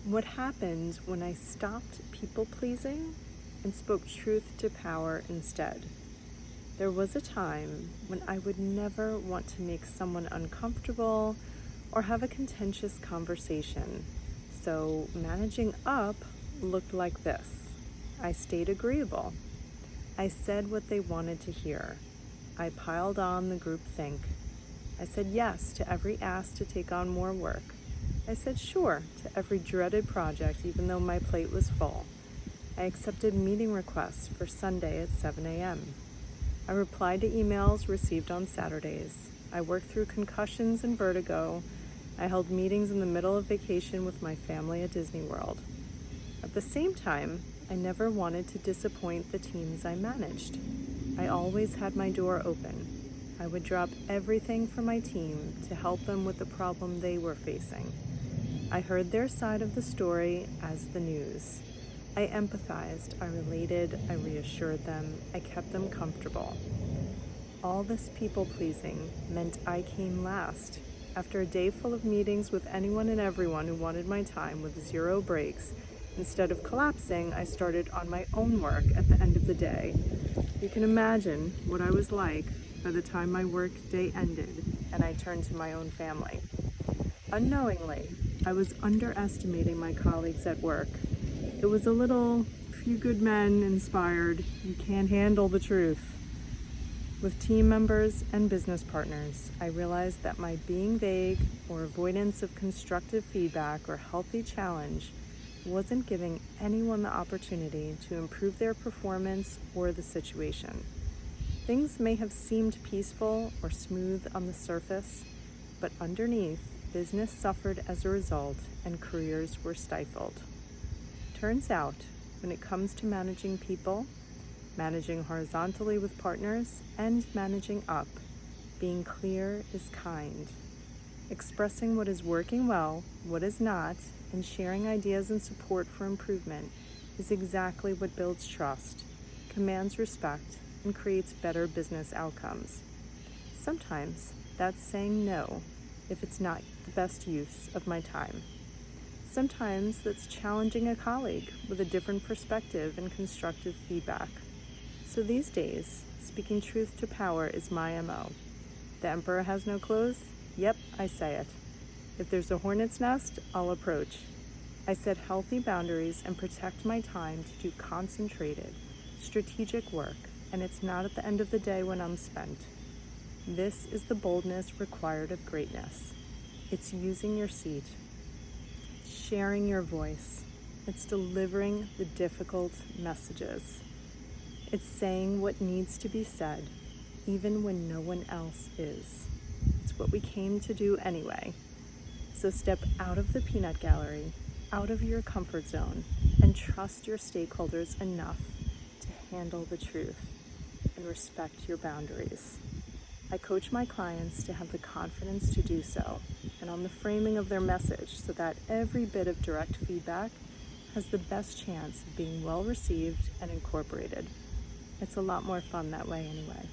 What happened when I stopped people-pleasing and spoke truth to power instead? There was a time when I would never want to make someone uncomfortable or have a contentious conversation. So managing up looked like this. I stayed agreeable. I said what they wanted to hear. I piled on the groupthink. I said yes to every ask to take on more work. I said sure to every dreaded project even though my plate was full. I accepted meeting requests for Sunday at 7 a.m. I replied to emails received on Saturdays. I worked through concussions and vertigo. I held meetings in the middle of vacation with my family at Disney World. At the same time, I never wanted to disappoint the teams I managed. I always had my door open. I would drop everything for my team to help them with the problem they were facing. I heard their side of the story as the news. I empathized, I related, I reassured them, I kept them comfortable. All this people-pleasing meant I came last. After a day full of meetings with anyone and everyone who wanted my time with 0 breaks, instead of collapsing, I started on my own work at the end of the day. You can imagine what I was like by the time my work day ended and I turned to my own family. Unknowingly, I was underestimating my colleagues at work. It was a little few good men inspired, you can't handle the truth. With team members and business partners, I realized that my being vague or avoidance of constructive feedback or healthy challenge wasn't giving anyone the opportunity to improve their performance or the situation. Things may have seemed peaceful or smooth on the surface, but underneath, business suffered as a result and careers were stifled. Turns out, when it comes to managing people, managing horizontally with partners, and managing up, being clear is kind. Expressing what is working well, what is not, and sharing ideas and support for improvement is exactly what builds trust, commands respect, and creates better business outcomes. Sometimes that's saying no if it's not the best use of my time. Sometimes that's challenging a colleague with a different perspective and constructive feedback. So these days, speaking truth to power is my MO. The emperor has no clothes? Yep, I say it. If there's a hornet's nest, I'll approach. I set healthy boundaries and protect my time to do concentrated, strategic work, and it's not at the end of the day when I'm spent. This is the boldness required of greatness. It's using your seat, sharing your voice. It's delivering the difficult messages. It's saying what needs to be said, even when no one else is. It's what we came to do anyway. So step out of the peanut gallery, out of your comfort zone, and trust your stakeholders enough to handle the truth and respect your boundaries. I coach my clients to have the confidence to do so and on the framing of their message so that every bit of direct feedback has the best chance of being well received and incorporated. It's a lot more fun that way anyway.